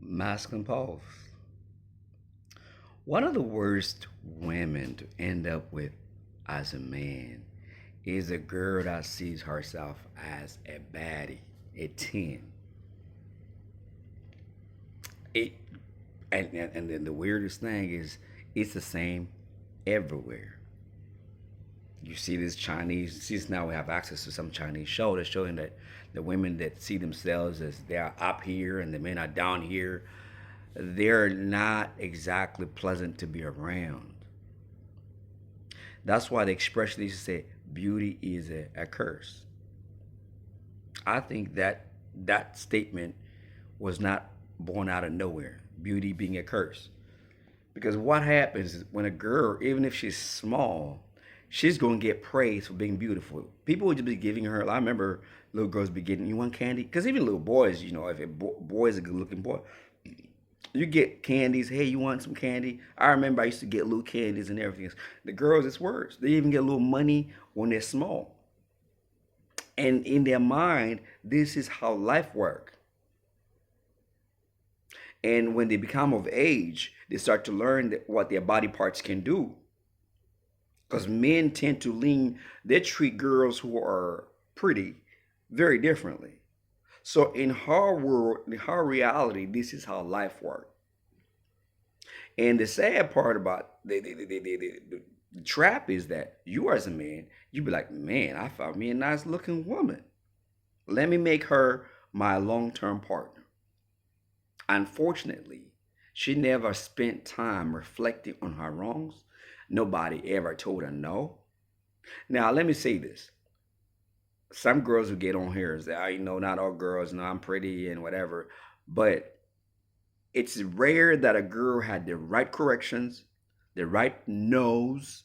Masculine pause. One of the worst women to end up with as a man is a girl that sees herself as a baddie, a 10. It and then the weirdest thing is it's the same everywhere. You see this Chinese, since now we have access to some Chinese show that's showing that the women that see themselves as they're up here and the men are down here, they're not exactly pleasant to be around. That's why the expression used to say beauty is a curse. I think that statement was not born out of nowhere. Beauty being a curse. Because what happens is when a girl, even if she's small, she's going to get praise for being beautiful. People would just be giving her. I remember little girls be getting, you want candy? Because even little boys, if a boy is a good looking boy, you get candies. Hey, you want some candy? I remember I used to get little candies and everything. The girls, it's worse. They even get a little money when they're small. And in their mind, this is how life works. And when they become of age, they start to learn what their body parts can do. Because men tend to lean, they treat girls who are pretty very differently. So in her world, in her reality, this is how life works. And the sad part about the trap is that you as a man, you be like, man, I found me a nice looking woman. Let me make her my long-term partner. Unfortunately, she never spent time reflecting on her wrongs. Nobody ever told her no. Now, let me say this. Some girls who get on here and say, not all girls, I'm pretty and whatever. But it's rare that a girl had the right corrections, the right no's,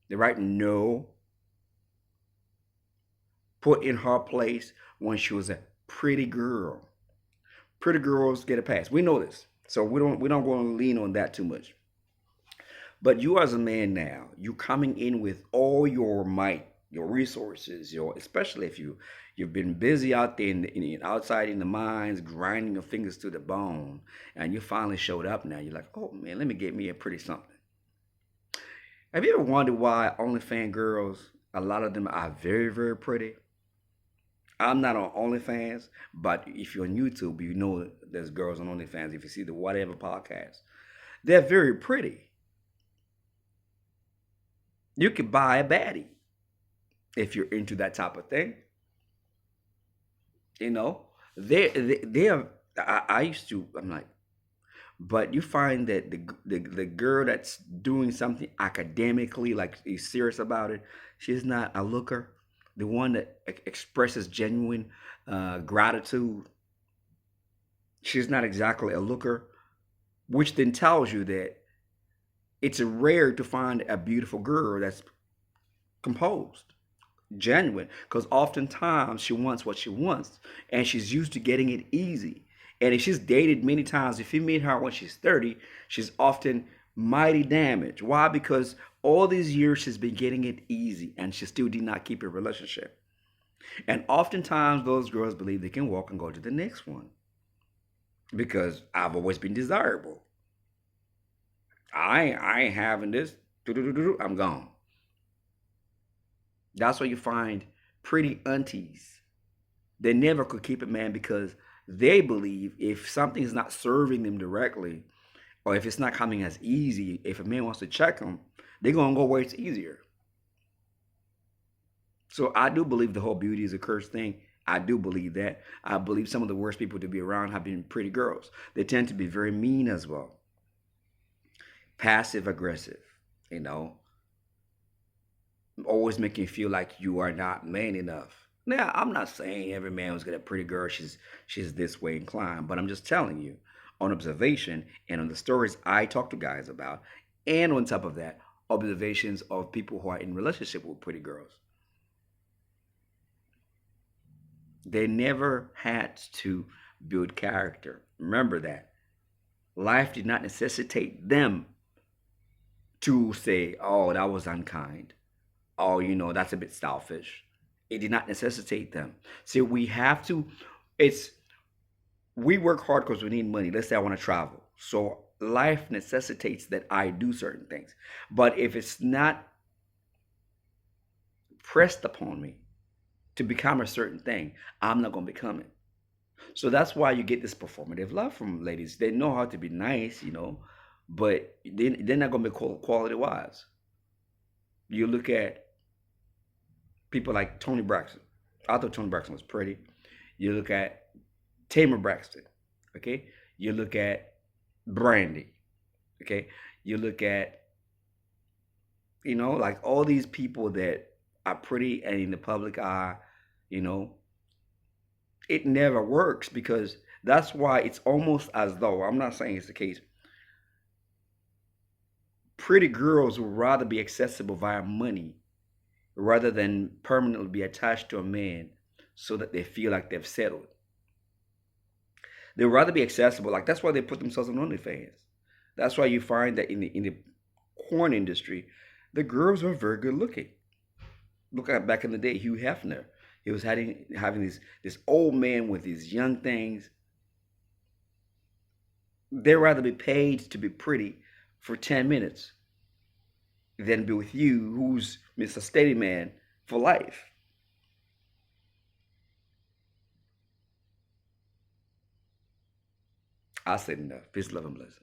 the right no put in her place when she was a pretty girl. Pretty girls get a pass. We know this. So we don't want to lean on that too much. But you as a man now, you coming in with all your might, your resources, especially if you've been busy out there outside in the mines, grinding your fingers to the bone, and you finally showed up now. You're like, oh man, let me get me a pretty something. Have you ever wondered why OnlyFans girls, a lot of them are very, very pretty? I'm not on OnlyFans, but if you're on YouTube, you know there's girls on OnlyFans. If you see the whatever podcast, they're very pretty. You could buy a baddie if you're into that type of thing. You know, they are. I used to. I'm like, but you find that the girl that's doing something academically, like is serious about it, she's not a looker. The one that expresses genuine gratitude, she's not exactly a looker, which then tells you that it's rare to find a beautiful girl that's composed, genuine, because oftentimes she wants what she wants and she's used to getting it easy. And if she's dated many times, if you meet her when she's 30, she's often mighty damaged. Why? Because all these years she's been getting it easy and she still did not keep a relationship. And oftentimes those girls believe they can walk and go to the next one because I've always been desirable. I ain't having this. I'm gone. That's why you find pretty aunties. They never could keep a man because they believe if something is not serving them directly, or if it's not coming as easy, if a man wants to check them, they're gonna go where it's easier. So I do believe the whole beauty is a curse thing. I do believe that. I believe some of the worst people to be around have been pretty girls. They tend to be very mean as well, passive aggressive. You know, always making you feel like you are not man enough. Now, I'm not saying every man who's got a pretty girl, she's this way inclined, but I'm just telling you on observation and on the stories I talk to guys about, and on top of that, observations of people who are in relationship with pretty girls. They never had to build character. Remember that. Life did not necessitate them to say, oh, that was unkind. Oh, that's a bit selfish. It did not necessitate them. See, we have to, it's we work hard because we need money. Let's say I want to travel. So life necessitates that I do certain things. But if it's not pressed upon me to become a certain thing, I'm not going to become it. So that's why you get this performative love from ladies. They know how to be nice, but they're not going to be quality wise. You look at people like Tony Braxton. I thought Tony Braxton was pretty. You look at Tamer Braxton, okay? You look at Brandy, okay? You look at, like all these people that are pretty and in the public eye, you know, it never works because that's why it's almost as though, I'm not saying it's the case, pretty girls would rather be accessible via money rather than permanently be attached to a man so that they feel like they've settled. They'd rather be accessible. Like that's why they put themselves on OnlyFans. That's why you find that in the porn industry, the girls are very good looking. Look at back in the day, Hugh Hefner. He was having this old man with these young things. They'd rather be paid to be pretty for 10 minutes than be with you, who's Mr. Steady Man for life. I said enough. Peace, love, and blessings.